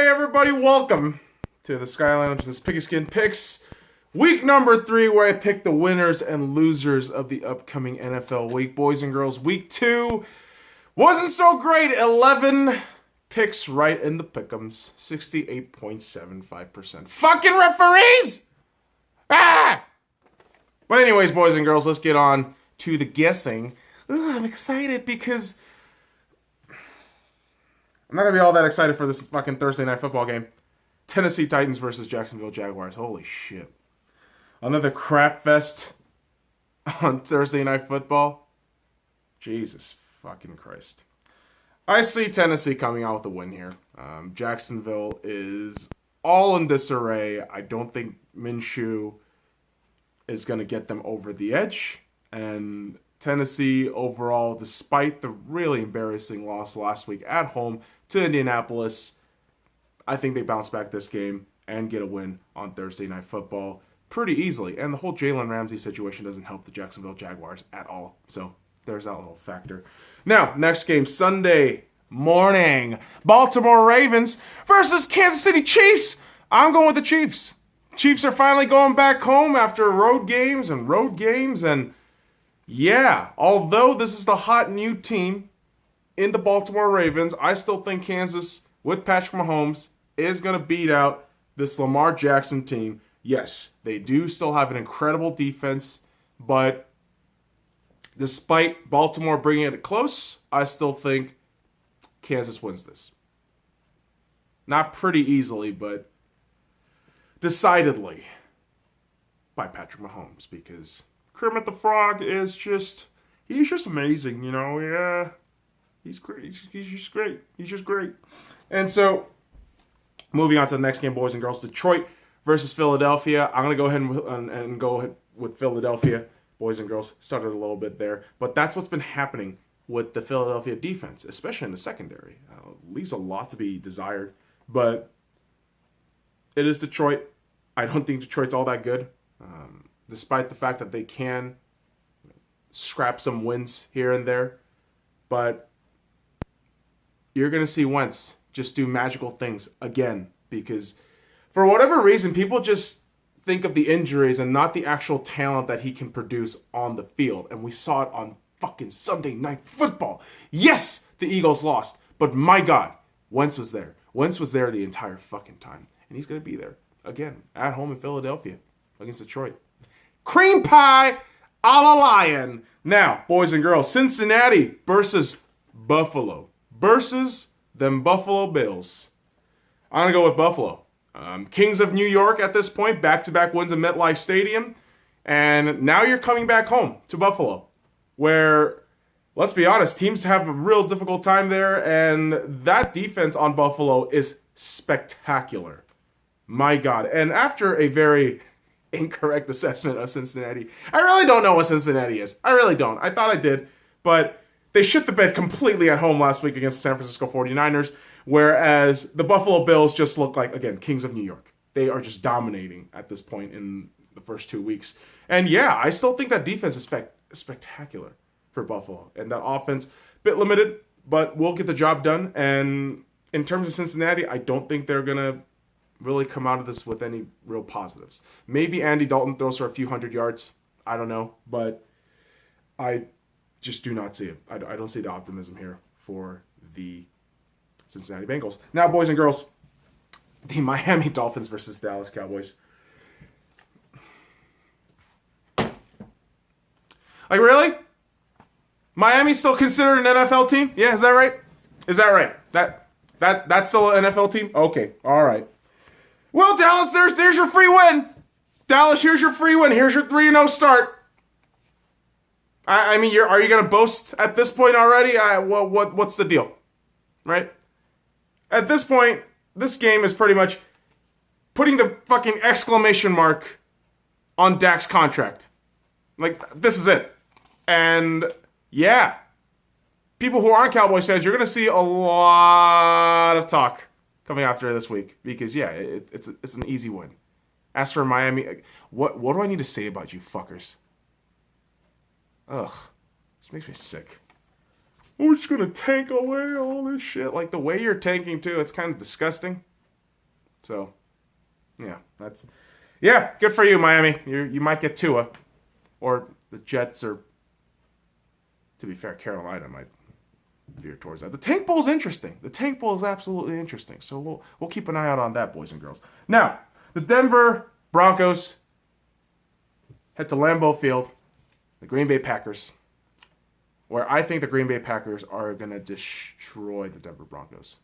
everybody, welcome to the Sky Lounge. This Piggyskin picks week number 3, where I pick the winners and losers of the upcoming NFL week. Boys and girls, week 2 wasn't so great. 11 picks right in the pick'ems, 68.75%. Fucking referees! Ah! But anyways, boys and girls, let's get on to the guessing. I'm excited because I'm not going to be all that excited for this fucking Thursday night football game. Tennessee Titans versus Jacksonville Jaguars. Holy shit. Another crap fest on Thursday night football. Jesus fucking Christ. I see Tennessee coming out with a win here. Jacksonville is all in disarray. I don't think Minshew is going to get them over the edge. And Tennessee overall, despite the really embarrassing loss last week at home to Indianapolis, I think they bounce back this game and get a win on Thursday night football pretty easily. And the whole Jalen Ramsey situation doesn't help the Jacksonville Jaguars at all. So there's that little factor. Now, next game, Sunday morning. Baltimore Ravens versus Kansas City Chiefs. I'm going with the Chiefs. Chiefs are finally going back home after road games. And yeah, although this is the hot new team in the Baltimore Ravens, I still think Kansas, with Patrick Mahomes, is going to beat out this Lamar Jackson team. Yes, they do still have an incredible defense, but despite Baltimore bringing it close, I still think Kansas wins this. Not pretty easily, but decidedly by Patrick Mahomes, because Kermit the Frog is he's just amazing, you know. Yeah, he's great. He's just great. He's just great. And so, moving on to the next game, boys and girls, Detroit versus Philadelphia. I'm going to go ahead and go ahead with Philadelphia, boys and girls. Started a little bit there, but that's what's been happening with the Philadelphia defense, especially in the secondary. Leaves a lot to be desired, but it is Detroit. I don't think Detroit's all that good, despite the fact that they can scrap some wins here and there. But you're going to see Wentz just do magical things again, because for whatever reason, people just think of the injuries and not the actual talent that he can produce on the field. And we saw it on fucking Sunday Night Football. Yes, the Eagles lost, but my God, Wentz was there. Wentz was there the entire fucking time. And he's going to be there again at home in Philadelphia against Detroit. Cream pie a la lion. Now, boys and girls, Cincinnati versus Buffalo. Versus them Buffalo Bills. I'm going to go with Buffalo. Kings of New York at this point, back-to-back wins in MetLife Stadium. And now you're coming back home to Buffalo, where, let's be honest, teams have a real difficult time there, and that defense on Buffalo is spectacular. My God. And after a very incorrect assessment of Cincinnati, I really don't know what Cincinnati is. I really don't. I thought I did, but they shit the bed completely at home last week against the San Francisco 49ers, whereas the Buffalo Bills just look like, again, kings of New York. They are just dominating at this point in the first 2 weeks. And yeah, I still think that defense is spectacular for Buffalo. And that offense, bit limited, but we'll get the job done. And in terms of Cincinnati, I don't think they're going to really come out of this with any real positives. Maybe Andy Dalton throws for a few hundred yards. I don't know. But I just do not see it. I don't see the optimism here for the Cincinnati Bengals. Now, boys and girls, the Miami Dolphins versus Dallas Cowboys. Like, really? Miami's still considered an NFL team? Yeah, is that right? Is that right? That's still an NFL team? Okay, all right. Well, Dallas, there's your free win. Dallas, here's your free win. Here's your 3-0 start. I mean, are you going to boast at this point already? What's the deal? Right? At this point, this game is pretty much putting the fucking exclamation mark on Dak's contract. Like, this is it. And yeah, people who aren't Cowboys fans, you're going to see a lot of talk coming after this week, because yeah, it's an easy win. As for Miami, what do I need to say about you fuckers? Ugh, this makes me sick. We're just gonna tank away all this shit. Like, the way you're tanking too, it's kind of disgusting. So, yeah, good for you, Miami. You might get Tua, or the Jets, or to be fair, Carolina might veer towards that. The Tank Bowl is interesting. The Tank Bowl is absolutely interesting. So we'll keep an eye out on that, boys and girls. Now, the Denver Broncos head to Lambeau Field, the Green Bay Packers, where I think the Green Bay Packers are going to destroy the Denver Broncos.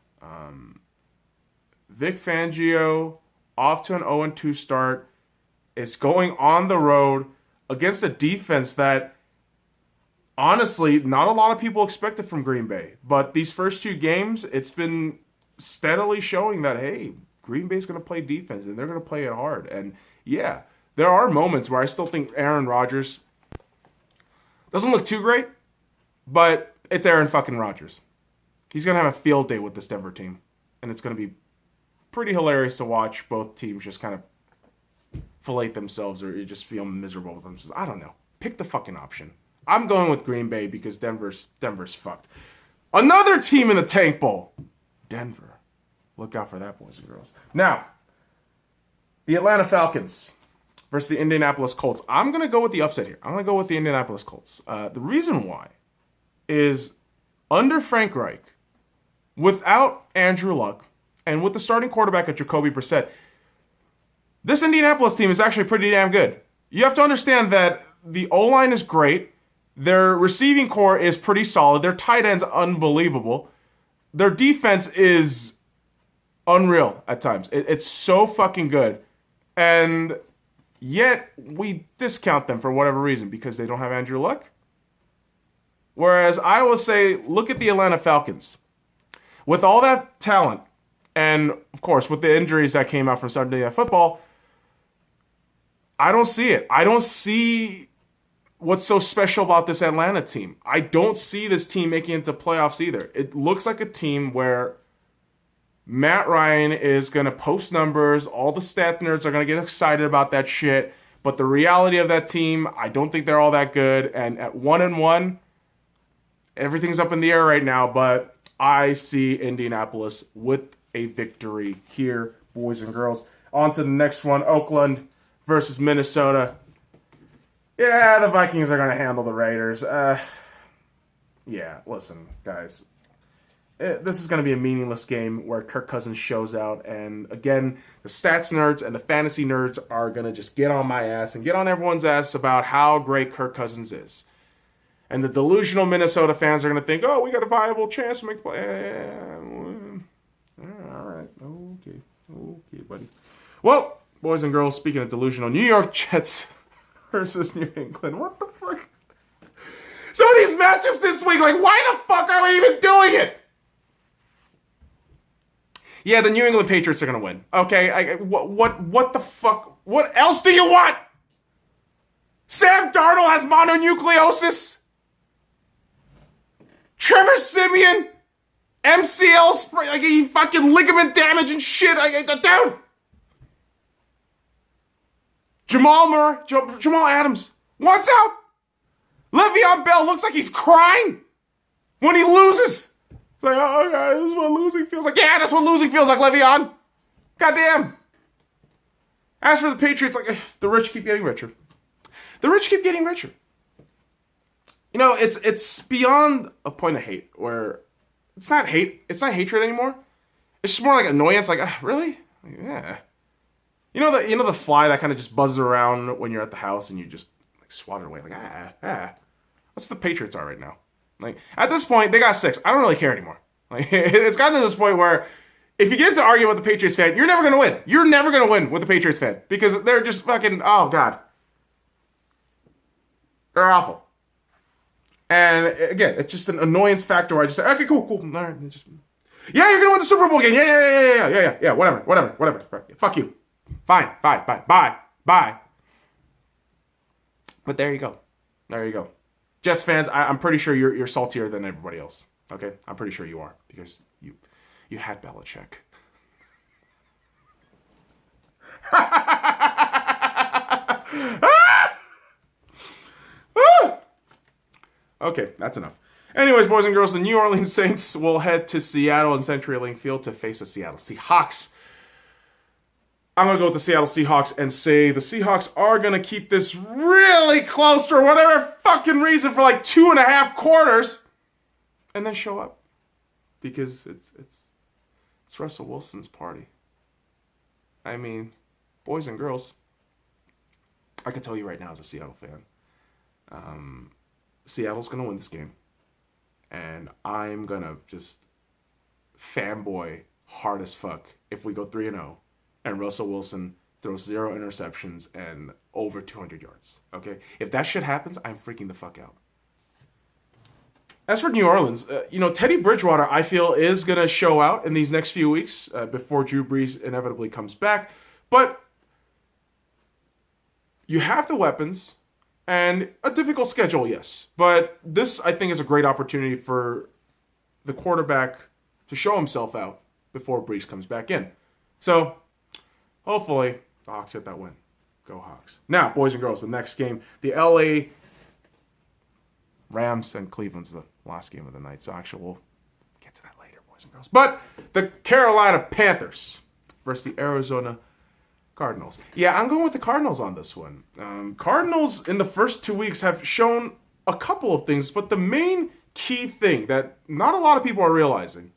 Vic Fangio, off to an 0-2 start, is going on the road against a defense that, honestly, not a lot of people expected from Green Bay. But these first 2 games, it's been steadily showing that, hey, Green Bay's going to play defense, and they're going to play it hard. And, yeah, there are moments where I still think Aaron Rodgers doesn't look too great, but it's Aaron fucking Rodgers. He's going to have a field day with this Denver team, and it's going to be pretty hilarious to watch both teams just kind of fillet themselves or just feel miserable with themselves. I don't know. Pick the fucking option. I'm going with Green Bay because Denver's fucked. Another team in the Tank Bowl. Denver. Look out for that, boys and girls. Now, the Atlanta Falcons versus the Indianapolis Colts. I'm going to go with the upset here. I'm going to go with the Indianapolis Colts. The reason why is under Frank Reich, without Andrew Luck, and with the starting quarterback at Jacoby Brissett, this Indianapolis team is actually pretty damn good. You have to understand that the O-line is great. Their receiving core is pretty solid. Their tight end's unbelievable. Their defense is unreal at times. It's so fucking good. And yet, we discount them for whatever reason because they don't have Andrew Luck. Whereas I will say, look at the Atlanta Falcons. With all that talent, and of course, with the injuries that came out from Sunday Night Football, I don't see it. I don't see what's so special about this Atlanta team. I don't see this team making it to playoffs either. It looks like a team where Matt Ryan is going to post numbers. All the stat nerds are going to get excited about that shit. But the reality of that team, I don't think they're all that good. And at 1-1, everything's up in the air right now. But I see Indianapolis with a victory here, boys and girls. On to the next one, Oakland versus Minnesota. Yeah, the Vikings are going to handle the Raiders. Yeah, listen, guys. This is going to be a meaningless game where Kirk Cousins shows out. And again, the stats nerds and the fantasy nerds are going to just get on my ass and get on everyone's ass about how great Kirk Cousins is. And the delusional Minnesota fans are going to think, oh, we got a viable chance to make the play. All right. Okay, buddy. Well, boys and girls, speaking of delusional, New York Jets versus New England. What the fuck? Some of these matchups this week, like, why the fuck are we even doing it? Yeah, the New England Patriots are going to win. Okay, what the fuck? What else do you want? Sam Darnold has mononucleosis? Trevor Siemian? MCL spray, like he fucking ligament damage and shit. Dude. Jamal Adams wants out. Le'Veon Bell looks like he's crying when he loses. It's like, oh god, this is what losing feels like. Yeah, that's what losing feels like, Le'Veon. Goddamn. As for the Patriots, like the rich keep getting richer. The rich keep getting richer. You know, it's beyond a point of hate where it's not hate. It's not hatred anymore. It's just more like annoyance. Like, really? Yeah. You know the fly that kind of just buzzes around when you're at the house and you just like swat it away. Like, That's what the Patriots are right now. Like, at this point, they got 6. I don't really care anymore. Like, it's gotten to this point where if you get into arguing with the Patriots fan, you're never going to win. You're never going to win with the Patriots fan because they're just fucking, oh, God. They're awful. And again, it's just an annoyance factor where I just say, okay, cool. All right, yeah, you're going to win the Super Bowl again. Yeah, whatever. Fuck you. Fine, bye. But there you go. Jets fans, I'm pretty sure you're saltier than everybody else. Okay? I'm pretty sure you are because you had Belichick. Okay, that's enough. Anyways, boys and girls, the New Orleans Saints will head to Seattle and CenturyLink Field to face the Seattle Seahawks. I'm going to go with the Seattle Seahawks and say the Seahawks are going to keep this really close for whatever fucking reason for like 2.5 quarters and then show up. Because it's Russell Wilson's party. I mean, boys and girls, I can tell you right now as a Seattle fan, Seattle's going to win this game. And I'm going to just fanboy hard as fuck if we go 3-0 and Russell Wilson throws 0 interceptions and over 200 yards. Okay? If that shit happens, I'm freaking the fuck out. As for New Orleans, Teddy Bridgewater, I feel, is going to show out in these next few weeks before Drew Brees inevitably comes back. But you have the weapons and a difficult schedule, yes. But this, I think, is a great opportunity for the quarterback to show himself out before Brees comes back in. So, hopefully, the Hawks get that win. Go Hawks. Now, boys and girls, the next game, the LA Rams and Cleveland's the last game of the night. So, actually, we'll get to that later, boys and girls. But the Carolina Panthers versus the Arizona Cardinals. Yeah, I'm going with the Cardinals on this one. Cardinals, in the first 2 weeks, have shown a couple of things, but the main key thing that not a lot of people are realizing,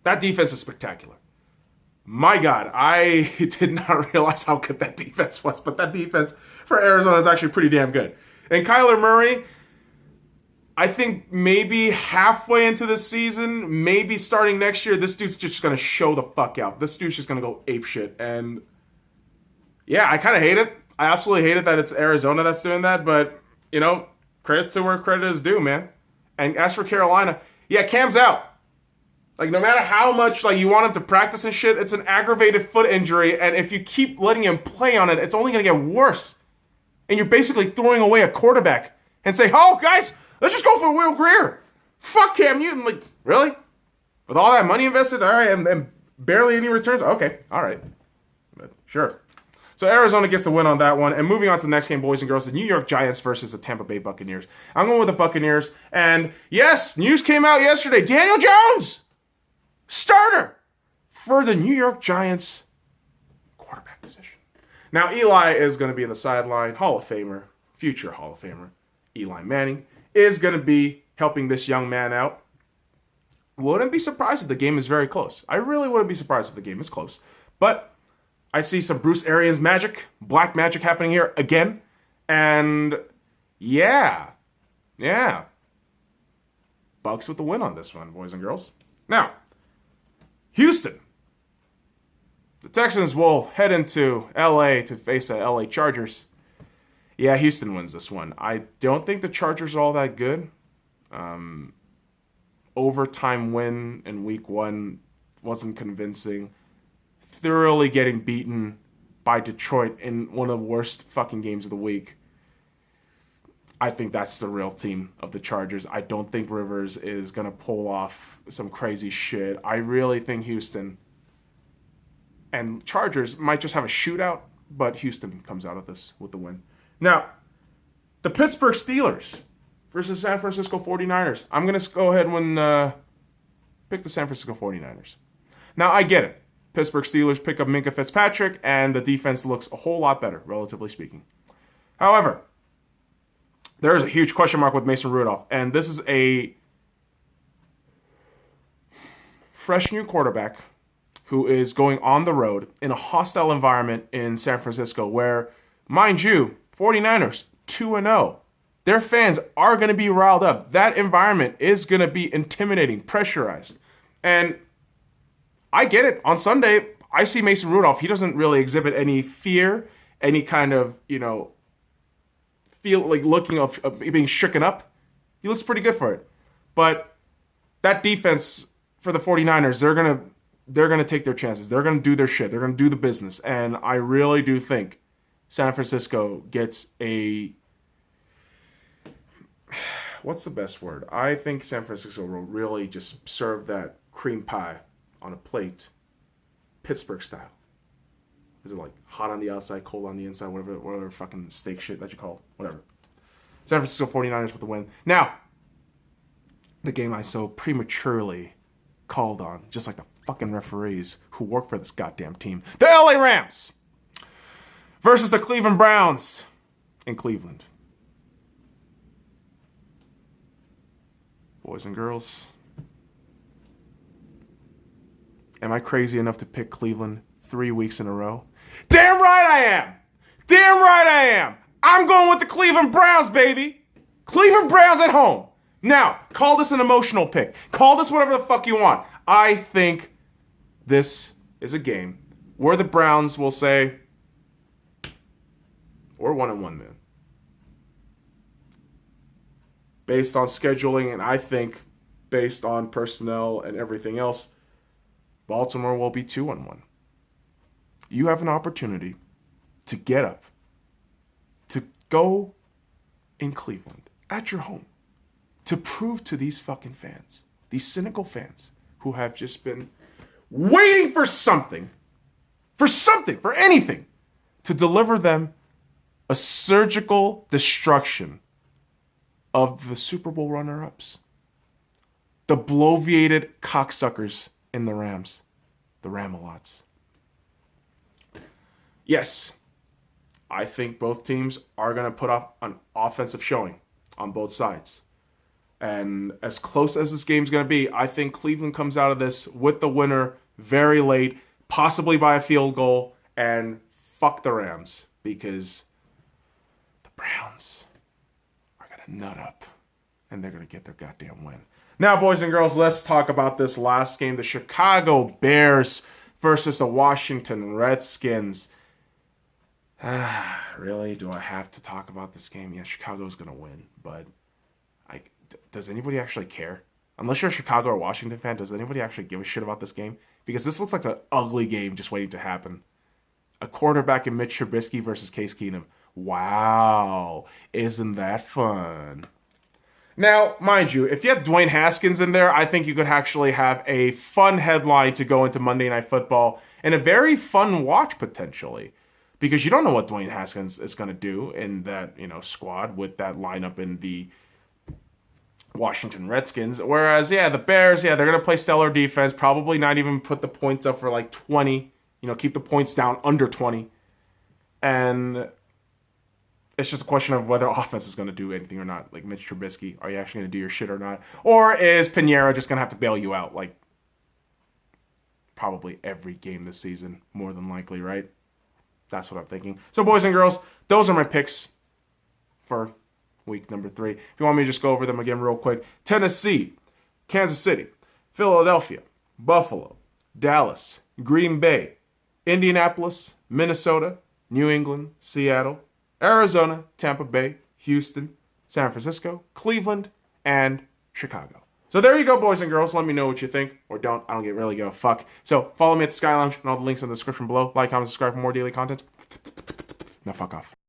that defense is spectacular. My God, I did not realize how good that defense was, but that defense for Arizona is actually pretty damn good. And Kyler Murray, I think maybe halfway into the season, maybe starting next year, this dude's just going to show the fuck out. This dude's just going to go apeshit. And yeah, I kind of hate it. I absolutely hate it that it's Arizona that's doing that, but, credit to where credit is due, man. And as for Carolina, yeah, Cam's out. Like, no matter how much, you want him to practice and shit, it's an aggravated foot injury, and if you keep letting him play on it, it's only going to get worse. And you're basically throwing away a quarterback and say, oh, guys, let's just go for Will Grier. Fuck Cam Newton. Like, really? With all that money invested? All right, and barely any returns? Okay, all right. But sure. So Arizona gets the win on that one. And moving on to the next game, boys and girls, the New York Giants versus the Tampa Bay Buccaneers. I'm going with the Buccaneers. And yes, news came out yesterday. Daniel Jones, starter for the New York Giants quarterback position. Now, Eli is going to be in the sideline. Hall of Famer, future Hall of Famer, Eli Manning, is going to be helping this young man out. Wouldn't be surprised if the game is very close. I really wouldn't be surprised if the game is close. But I see some Bruce Arians magic, black magic happening here again. And yeah. Bucks with the win on this one, boys and girls. Now, Houston. The Texans will head into LA to face the LA Chargers. Yeah, Houston wins this one. I don't think the Chargers are all that good. Overtime win in week 1 wasn't convincing. Thoroughly getting beaten by Detroit in one of the worst fucking games of the week. I think that's the real team of the Chargers. I don't think Rivers is going to pull off some crazy shit. I really think Houston and Chargers might just have a shootout, but Houston comes out of this with the win. Now, the Pittsburgh Steelers versus San Francisco 49ers. I'm going to go ahead and pick the San Francisco 49ers. Now, I get it. Pittsburgh Steelers pick up Minka Fitzpatrick, and the defense looks a whole lot better, relatively speaking. However, there is a huge question mark with Mason Rudolph, and this is a fresh new quarterback who is going on the road in a hostile environment in San Francisco where, mind you, 49ers, 2-0. Their fans are going to be riled up. That environment is going to be intimidating, pressurized. And I get it. On Sunday, I see Mason Rudolph. He doesn't really exhibit any fear, any kind of, feel like looking of being shooken up. He looks pretty good for it. But that defense for the 49ers, they're gonna take their chances. They're gonna do their shit. They're gonna do the business. And I really do think San Francisco gets a, what's the best word? I think San Francisco will really just serve that cream pie on a plate, Pittsburgh style. Is it like hot on the outside, cold on the inside, whatever fucking steak shit that you call it, whatever. San Francisco 49ers with the win. Now, the game I so prematurely called on, just like the fucking referees who work for this goddamn team. The LA Rams versus the Cleveland Browns in Cleveland. Boys and girls, am I crazy enough to pick Cleveland 3 weeks in a row? Damn right I am! Damn right I am! I'm going with the Cleveland Browns, baby! Cleveland Browns at home. Now, call this an emotional pick. Call this whatever the fuck you want. I think this is a game where the Browns will say, we're 1-1, man. Based on scheduling, and I think based on personnel and everything else, Baltimore will be 2-1. You have an opportunity to get up, to go in Cleveland, at your home, to prove to these fucking fans, these cynical fans who have just been waiting for something, for anything, to deliver them a surgical destruction of the Super Bowl runner-ups. The bloviated cocksuckers in the Rams. The Ramalots. Yes, I think both teams are going to put up an offensive showing on both sides. And as close as this game's going to be, I think Cleveland comes out of this with the winner very late, possibly by a field goal, and fuck the Rams, because the Browns are going to nut up, and they're going to get their goddamn win. Now, boys and girls, let's talk about this last game, the Chicago Bears versus the Washington Redskins. Really? Do I have to talk about this game? Yeah, Chicago's going to win, but does anybody actually care? Unless you're a Chicago or Washington fan, does anybody actually give a shit about this game? Because this looks like an ugly game just waiting to happen. A quarterback in Mitch Trubisky versus Case Keenum. Wow. Isn't that fun? Now, mind you, if you had Dwayne Haskins in there, I think you could actually have a fun headline to go into Monday Night Football and a very fun watch potentially. Because you don't know what Dwayne Haskins is going to do in that, squad with that lineup in the Washington Redskins. Whereas, the Bears, they're going to play stellar defense, probably not even put the points up for like 20, keep the points down under 20. And it's just a question of whether offense is going to do anything or not. Like Mitch Trubisky, are you actually going to do your shit or not? Or is Pinheiro just going to have to bail you out like probably every game this season, more than likely, right? That's what I'm thinking. So, boys and girls, those are my picks for week number 3. If you want me to just go over them again real quick. Tennessee, Kansas City, Philadelphia, Buffalo, Dallas, Green Bay, Indianapolis, Minnesota, New England, Seattle, Arizona, Tampa Bay, Houston, San Francisco, Cleveland, and Chicago. So there you go, boys and girls. Let me know what you think, or don't. I don't really give a fuck. So follow me at the SCY Lounge and all the links in the description below. Like, comment, subscribe for more daily content. Now fuck off.